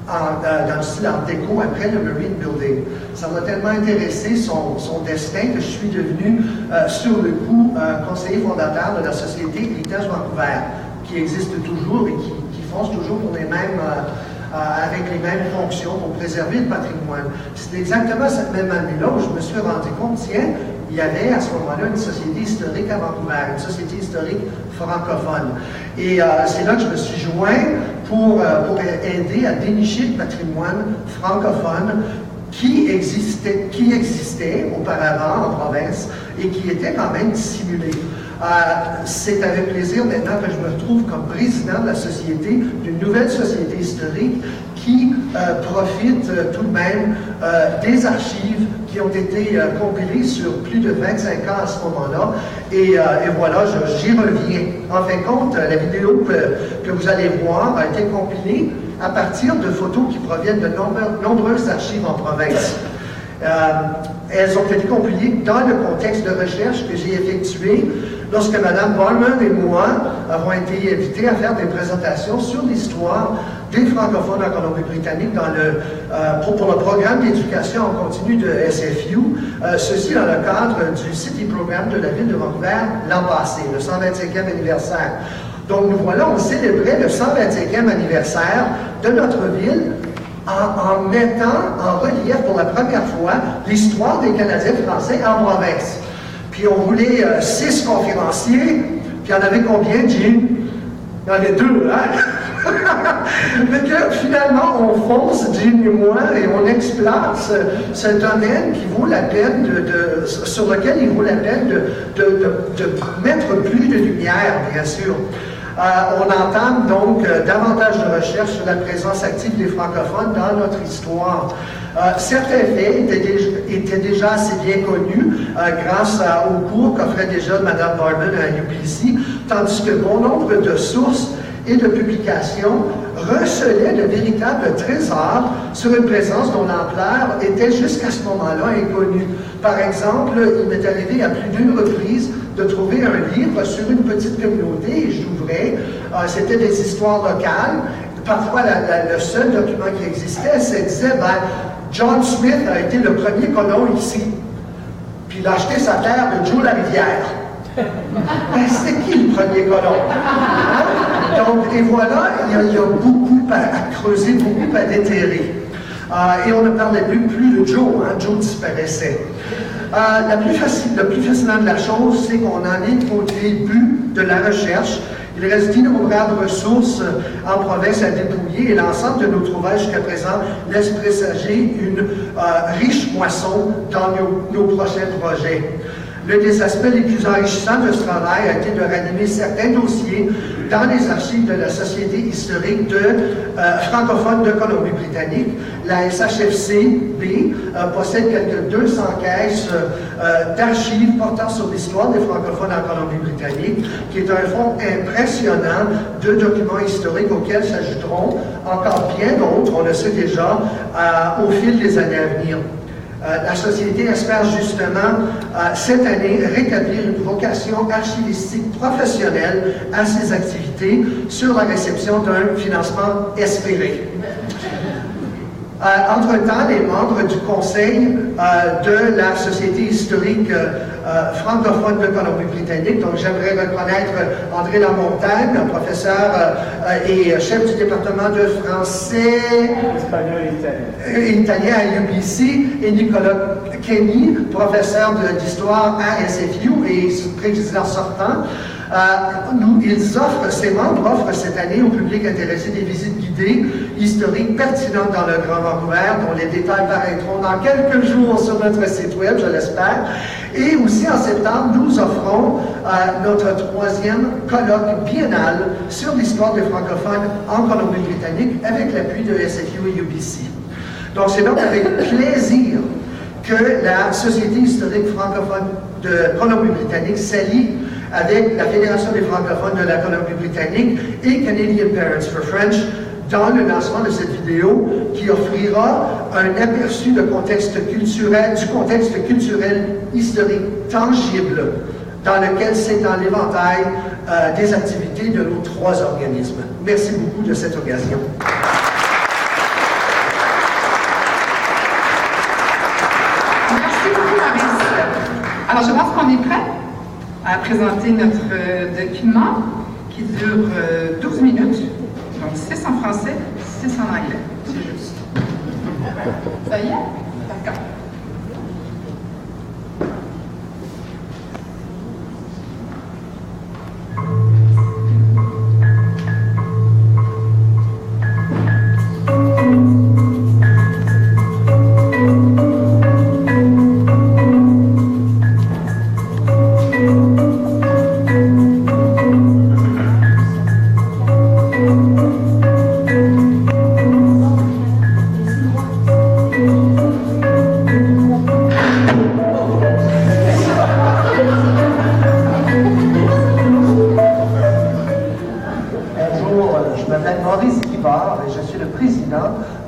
dans le style art déco après le Marine Building. Ça m'a tellement intéressé son destin que je suis devenu sur le coup conseiller fondateur de la société Héritage Vancouver, qui existe toujours et qui fonce toujours pour les mêmes, avec les mêmes fonctions pour préserver le patrimoine. C'est exactement cette même année-là où je me suis rendu compte, tiens, il y avait à ce moment-là une société historique à Vancouver, une société historique francophone. Et c'est là que je me suis joint pour aider à dénicher le patrimoine francophone qui existait auparavant en province et qui était quand même dissimulé. C'est avec plaisir maintenant que je me retrouve comme président de la société, d'une nouvelle société historique qui profitent tout de même des archives qui ont été compilées sur plus de 25 ans à ce moment-là. Et voilà, j'y reviens. En fin de compte, la vidéo que vous allez voir a été compilée à partir de photos qui proviennent de nombreuses archives en province. Elles ont été compilées dans le contexte de recherche que j'ai effectué lorsque Mme Barman et moi avons été invités à faire des présentations sur l'histoire des francophones en Colombie-Britannique pour le programme d'éducation en continu de SFU, ceci dans le cadre du City Programme de la ville de Vancouver l'an passé, le 125e anniversaire. Donc nous voilà, on célébrait le 125e anniversaire de notre ville en mettant en relief pour la première fois l'histoire des Canadiens français en province. Puis on voulait 6 conférenciers, puis il y en avait combien, Jim? Il y en avait 2, hein? Mais que finalement, on fonce, Jim et moi, et on explore ce domaine qui vaut la peine sur lequel il vaut la peine de mettre plus de lumière, bien sûr. On entame donc davantage de recherches sur la présence active des francophones dans notre histoire. Certains faits étaient déjà assez bien connus grâce aux cours qu'offrait déjà Mme Barman à UBC, tandis que bon nombre de sources et de publications recelaient de véritables trésors sur une présence dont l'ampleur était jusqu'à ce moment-là inconnue. Par exemple, il m'est arrivé à plus d'une reprise de trouver un livre sur une petite communauté, et j'ouvrais, c'était des histoires locales. Parfois, le seul document qui existait, c'est disait, John Smith a été le premier colon ici, puis il a acheté sa terre de Joe Larivière. C'était qui le premier colon? Hein? Donc, et voilà, il y a beaucoup à creuser, beaucoup à déterrer. Et on ne parlait plus de Joe, hein? Joe disparaissait. Le plus fascinant de la chose, c'est qu'on en est au début de la recherche. Il reste d'innombrables ressources en province à dépouiller et l'ensemble de nos trouvailles jusqu'à présent laisse présager une riche moisson dans nos prochains projets. L'un des aspects les plus enrichissants de ce travail a été de ranimer certains dossiers dans les archives de la Société historique francophone de Colombie-Britannique. La FFCB possède quelques 200 caisses d'archives portant sur l'histoire des francophones en Colombie-Britannique, qui est un fonds impressionnant de documents historiques auxquels s'ajouteront encore bien d'autres, on le sait déjà, au fil des années à venir. La Société espère justement, cette année, rétablir une vocation archivistique professionnelle à ses activités sur la réception d'un financement espéré. Entre-temps, les membres du Conseil de la Société historique francophone de Colombie-Britannique, donc j'aimerais reconnaître André Lamontagne, professeur et chef du département de français italien à UBC, et Nicolas Kenny, professeur d'histoire à SFU et président sortant. Ces membres offrent cette année au public intéressé des visites guidées historiques pertinentes dans le Grand Vancouver, dont les détails paraîtront dans quelques jours sur notre site web, je l'espère. Et aussi en septembre, nous offrons notre 3e colloque biennal sur l'histoire des francophones en Colombie-Britannique avec l'appui de SFU et UBC. Donc c'est donc avec plaisir que la Société historique francophone de Colombie-Britannique s'allie avec la Fédération des francophones de la Colombie-Britannique et Canadian Parents for French dans le lancement de cette vidéo qui offrira un aperçu du contexte culturel historique tangible dans lequel s'étend l'éventail des activités de nos 3 organismes. Merci beaucoup de cette occasion. Merci beaucoup, Maurice. Alors, je pense qu'on est prêt à présenter notre document qui dure 12 minutes, donc 6 en français, 6 en anglais. C'est juste. Ça y est? D'accord.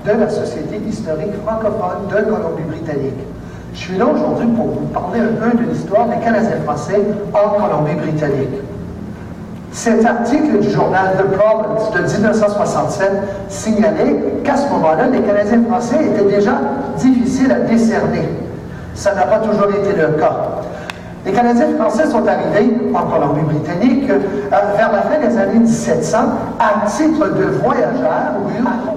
de la Société historique francophone de Colombie Britannique. Je suis là aujourd'hui pour vous parler un peu de l'histoire des Canadiens français en Colombie Britannique. Cet article du journal The Province de 1967 signalait qu'à ce moment-là, les Canadiens français étaient déjà difficiles à décerner. Ça n'a pas toujours été le cas. Les Canadiens français sont arrivés en Colombie-Britannique vers la fin des années 1700 à titre de voyageurs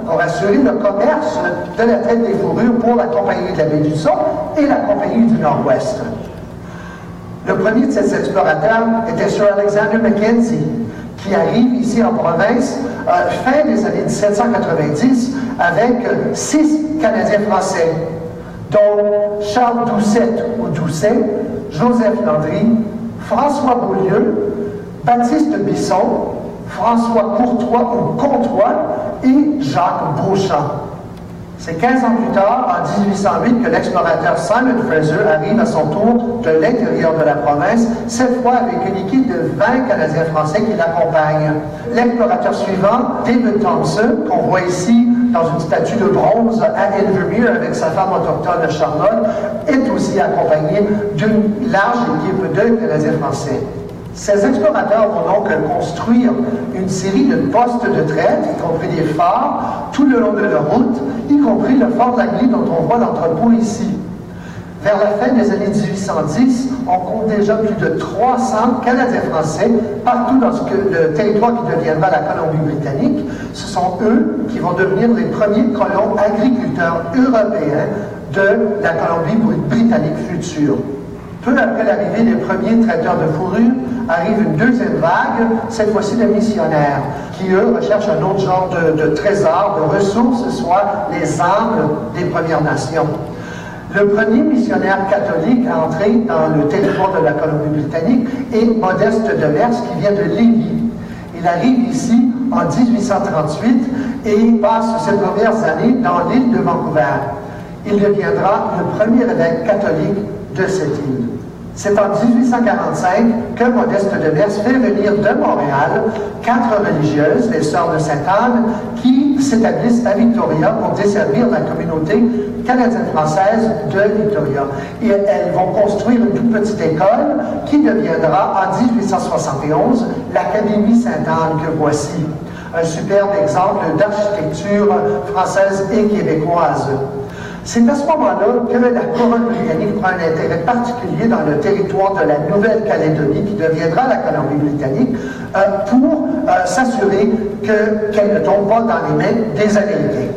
pour assurer le commerce de la traite des fourrures pour la Compagnie de la baie du Son et la Compagnie du Nord-Ouest. Le premier de ces explorateurs était Sir Alexander Mackenzie, qui arrive ici en province fin des années 1790 avec 6 Canadiens français, dont Charles Doucet ou Doucet, Joseph Landry, François Beaulieu, Baptiste Bisson, François Courtois ou Comtois et Jacques Beauchamp. C'est 15 ans plus tard, en 1808, que l'explorateur Simon Fraser arrive à son tour de l'intérieur de la province, cette fois avec une équipe de 20 Canadiens français qui l'accompagnent. L'explorateur suivant, David Thompson, qu'on voit ici dans une statue de bronze à Invermere avec sa femme autochtone Charlotte, est aussi accompagné d'une large équipe de Canadiens français. Ces explorateurs vont donc construire une série de postes de traite, y compris des phares, tout le long de la route, y compris le fort Langues dont on voit l'entrepôt ici. Vers la fin des années 1810, on compte déjà plus de 300 Canadiens français partout dans le territoire qui deviendra la Colombie-Britannique. Ce sont eux qui vont devenir les premiers colons agriculteurs européens de la Colombie-Britannique future. Peu après l'arrivée des premiers traiteurs de fourrure, arrive une deuxième vague, cette fois-ci de missionnaires, qui eux recherchent un autre genre de trésors, de ressources, soit les âmes des Premières Nations. Le premier missionnaire catholique à entrer dans le territoire de la Colombie-Britannique est Modeste de Mers, qui vient de Lévis. Il arrive ici en 1838 et passe ses premières années dans l'île de Vancouver. Il deviendra le premier évêque catholique de cette île. C'est en 1845 que Modeste de Mers fait venir de Montréal 4 religieuses, les Sœurs de Sainte-Anne, qui s'établissent à Victoria pour desservir la communauté canadienne-française de Victoria. Et elles vont construire une toute petite école qui deviendra en 1871 l'Académie Sainte-Anne que voici. Un superbe exemple d'architecture française et québécoise. C'est à ce moment-là que la couronne britannique prend un intérêt particulier dans le territoire de la Nouvelle-Calédonie, qui deviendra la Colombie-Britannique, pour s'assurer qu'elle ne tombe pas dans les mains des Américains.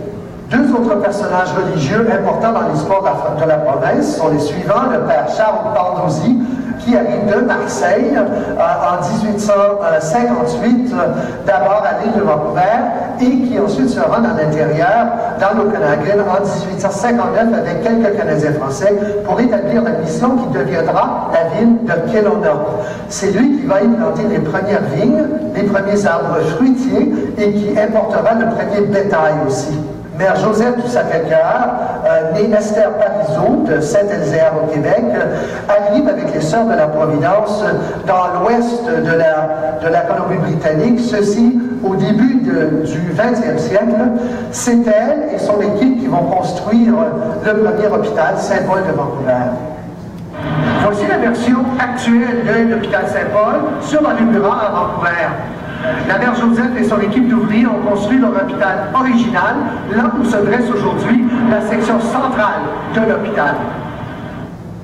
2 autres personnages religieux importants dans l'histoire de la province sont les suivants: le père Charles Pandouzy, qui arrive de Marseille en 1858, d'abord à l'île de Vancouver, et qui ensuite se rend à l'intérieur, dans l'Okanagan, en 1859, avec quelques Canadiens français, pour établir la mission qui deviendra la ville de Kelowna. C'est lui qui va y planter les premières vignes, les premiers arbres fruitiers, et qui importera le premier bétail aussi. Mère Joseph du Sacré-Cœur, née Esther Parizeau de Saint-Elzéar au Québec, arrive avec les Sœurs de la Providence dans l'ouest de la Colombie-Britannique, ceci au début du 20e siècle. C'est elle et son équipe qui vont construire le premier hôpital Saint-Paul de Vancouver. Voici la version actuelle de l'hôpital Saint-Paul sur la rue Buran à Vancouver. La mère Joseph et son équipe d'ouvriers ont construit leur hôpital original, là où se dresse aujourd'hui la section centrale de l'hôpital.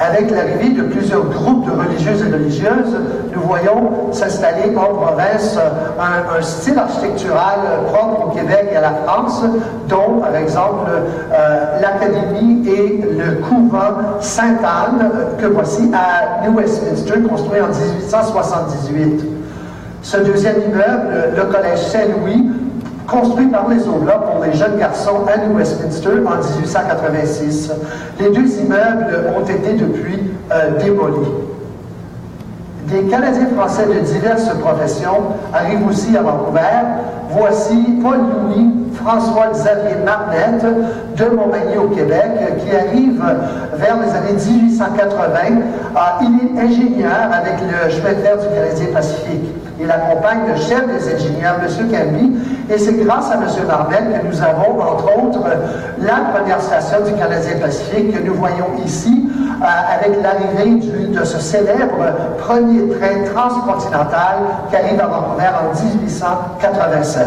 Avec l'arrivée de plusieurs groupes de religieuses et religieuses, nous voyons s'installer en province un style architectural propre au Québec et à la France, dont, par exemple, l'Académie et le couvent Sainte-Anne, que voici à New Westminster, construit en 1878. Ce deuxième immeuble, le collège Saint-Louis, construit par les Oblats pour les jeunes garçons à New Westminster en 1886. Les 2 immeubles ont été depuis démolis. Des Canadiens français de diverses professions arrivent aussi à Vancouver. Voici Paul-Louis François-Xavier Marnette de Montmagny au Québec, qui arrive vers les années 1880. Il est ingénieur avec le chemin de fer du Canadien Pacifique. Il accompagne le chef des ingénieurs, M. Camby, et c'est grâce à M. Marmel que nous avons, entre autres, la première station du Canadien Pacifique que nous voyons ici, avec l'arrivée de ce célèbre premier train transcontinental qui arrive à Vancouver en 1887.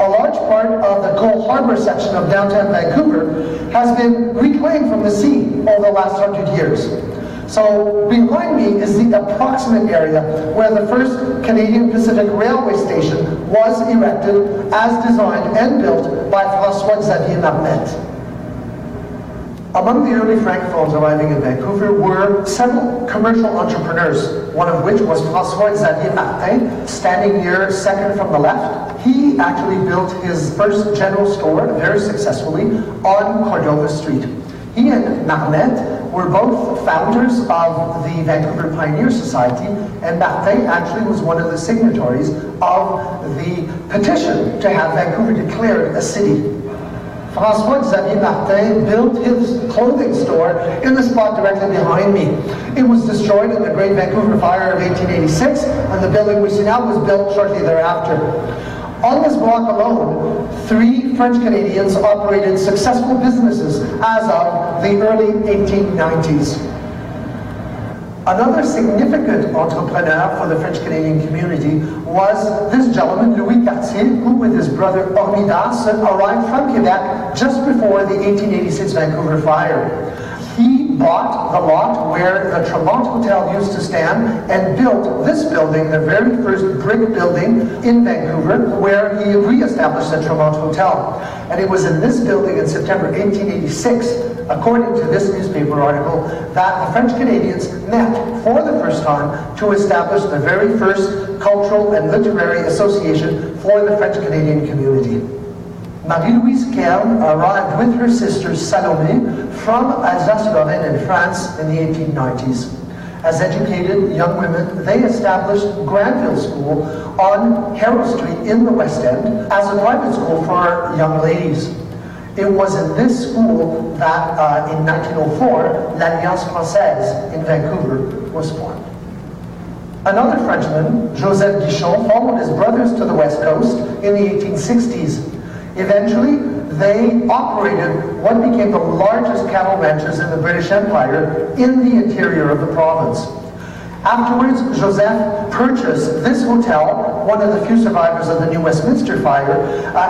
A large part of the Cole Harbour section of downtown Vancouver has been reclaimed from the sea over the last 100 years. So behind me is the approximate area where the first Canadian Pacific Railway station was erected as designed and built by François-Xavier Marmette. Among the early Francophones arriving in Vancouver were several commercial entrepreneurs, one of which was François-Xavier Martin, standing here second from the left. He actually built his first general store very successfully on Cordova Street. He and Marmette were both founders of the Vancouver Pioneer Society, and Martin actually was one of the signatories of the petition to have Vancouver declared a city. François-Xavier Martin built his clothing store in the spot directly behind me. It was destroyed in the Great Vancouver Fire of 1886, and the building we see now was built shortly thereafter. On this block alone, 3 French Canadians operated successful businesses as of the early 1890s. Another significant entrepreneur for the French Canadian community was this gentleman, Louis Cartier, who with his brother Hormidas arrived from Quebec just before the 1886 Vancouver fire. He bought the lot where the Tremont Hotel used to stand and built this building, the very first brick building in Vancouver, where he re-established the Tremont Hotel. And it was in this building in September 1886, according to this newspaper article, that the French Canadians met for the first time to establish the very first cultural and literary association for the French Canadian community. Marie-Louise Kern arrived with her sister Salomé from Alsace-Lorraine in France in the 1890s. As educated young women, they established Granville School on Harrow Street in the West End as a private school for young ladies. It was in this school that in 1904, l'Alliance Française in Vancouver was formed. Another Frenchman, Joseph Guichon, followed his brothers to the West Coast in the 1860s. Eventually, they operated what became the largest cattle ranches in the British Empire in the interior of the province. Afterwards, Joseph purchased this hotel, one of the few survivors of the New Westminster Fire.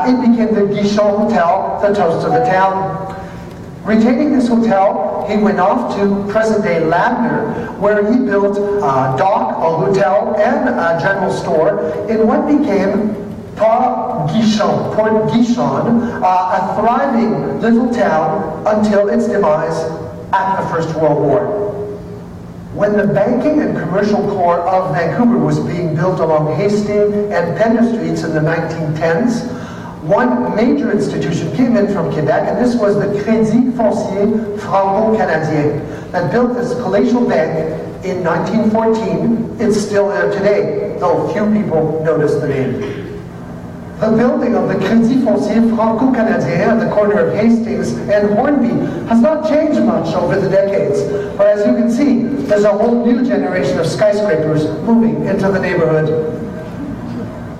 It became the Guichon Hotel, the toast of the town. Retaining this hotel, he went off to present-day Ladner, where he built a dock, a hotel, and a general store in what became Port Guichon, a thriving little town until its demise at the First World War. When the banking and commercial core of Vancouver was being built along Hastings and Pender Streets in the 1910s, one major institution came in from Quebec, and this was the Crédit Foncier Franco-Canadien that built this palatial bank in 1914. It's still there today, though few people notice the name. The building of the Crédit Foncier Franco-Canadien at the corner of Hastings and Hornby has not changed much over the decades, but as you can see, there's a whole new generation of skyscrapers moving into the neighborhood.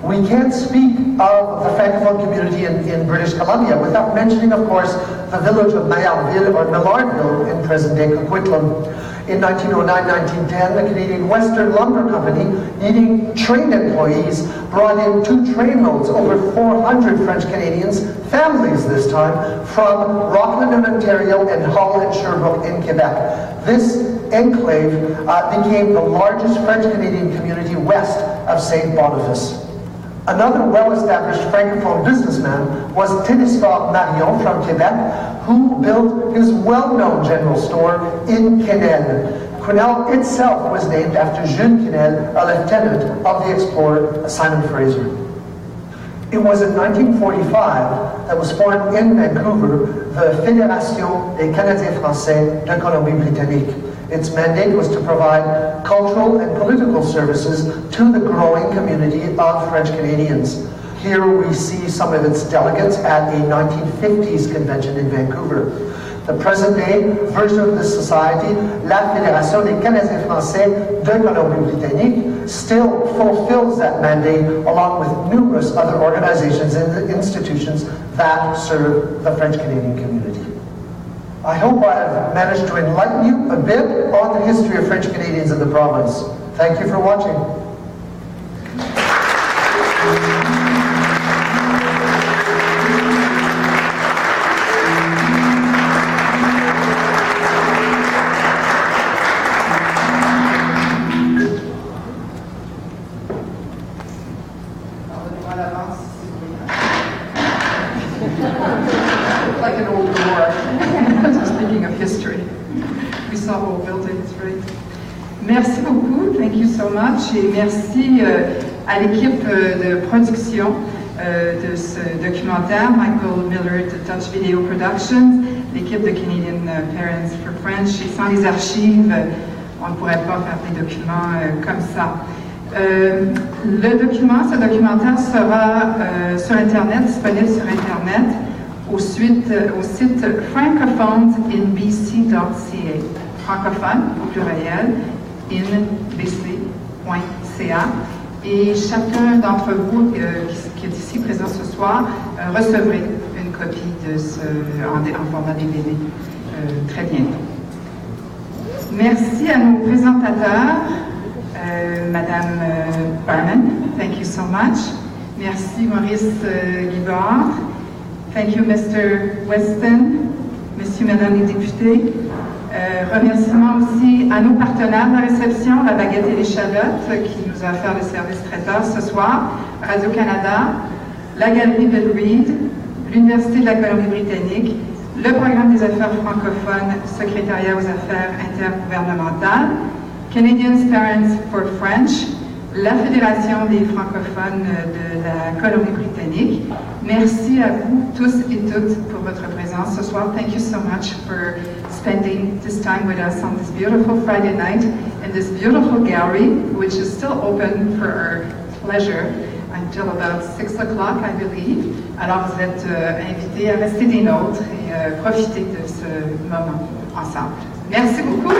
We can't speak of the Francophone community in British Columbia without mentioning, of course, the village of Maillardville or Millardville in present-day Coquitlam. In 1909-1910, the Canadian Western Lumber Company, needing trained employees, brought in 2 trainloads, over 400 French Canadians, families this time, from Rockland in Ontario and Hull and Sherbrooke in Quebec. This enclave became the largest French Canadian community west of St. Boniface. Another well-established Francophone businessman was Télésport Marion from Quebec, who built his well-known general store in Quesnel. Quesnel itself was named after Jules Quesnel, a lieutenant of the explorer Simon Fraser. It was in 1945 that was formed in Vancouver the Fédération des Canadiens Français de Colombie Britannique. Its mandate was to provide cultural and political services to the growing community of French Canadians. Here we see some of its delegates at a 1950s convention in Vancouver. The present-day version of this society, la Fédération des Canadiens français de Colombie-Britannique, still fulfills that mandate along with numerous other organizations and institutions that serve the French-Canadian community. I hope I have managed to enlighten you a bit on the history of French Canadians in the province. Thank you for watching. Like an old war. Just thinking of history. We saw old buildings, right? Merci beaucoup, thank you so much, et merci à l'équipe de production de ce documentaire, Michael Miller de Touch Video Productions, l'équipe de Canadian Parents for French, et sans les archives, on ne pourrait pas faire des documents comme ça. Ce documentaire sera sur Internet, disponible sur Internet, au site francophonesinbc.ca, francophone au pluriel, inbc.ca, et chacun d'entre vous qui est ici présent ce soir recevrez une copie de en format DVD très bientôt. Merci à nos présentateurs, Madame Barman, thank you so much. Merci Maurice Guibord. Thank you Mr. Weston, Monsieur, Madame les députés. Remerciements aussi à nos partenaires de la réception, la Baguette et l'échalote, qui nous a offert le service traiteur ce soir, Radio-Canada, la Galerie Bill Reed, l'Université de la Colombie-Britannique, le Programme des affaires francophones, Secrétariat aux affaires intergouvernementales, Canadian Parents for French, la Fédération des francophones de la Colombie-Britannique. Merci à vous tous et toutes pour votre présence ce soir. Thank you so much for spending this time with us on this beautiful Friday night in this beautiful gallery, which is still open for our pleasure until about 6 o'clock, I believe. Alors vous êtes invités à rester des nôtres et profiter de ce moment ensemble. Merci beaucoup.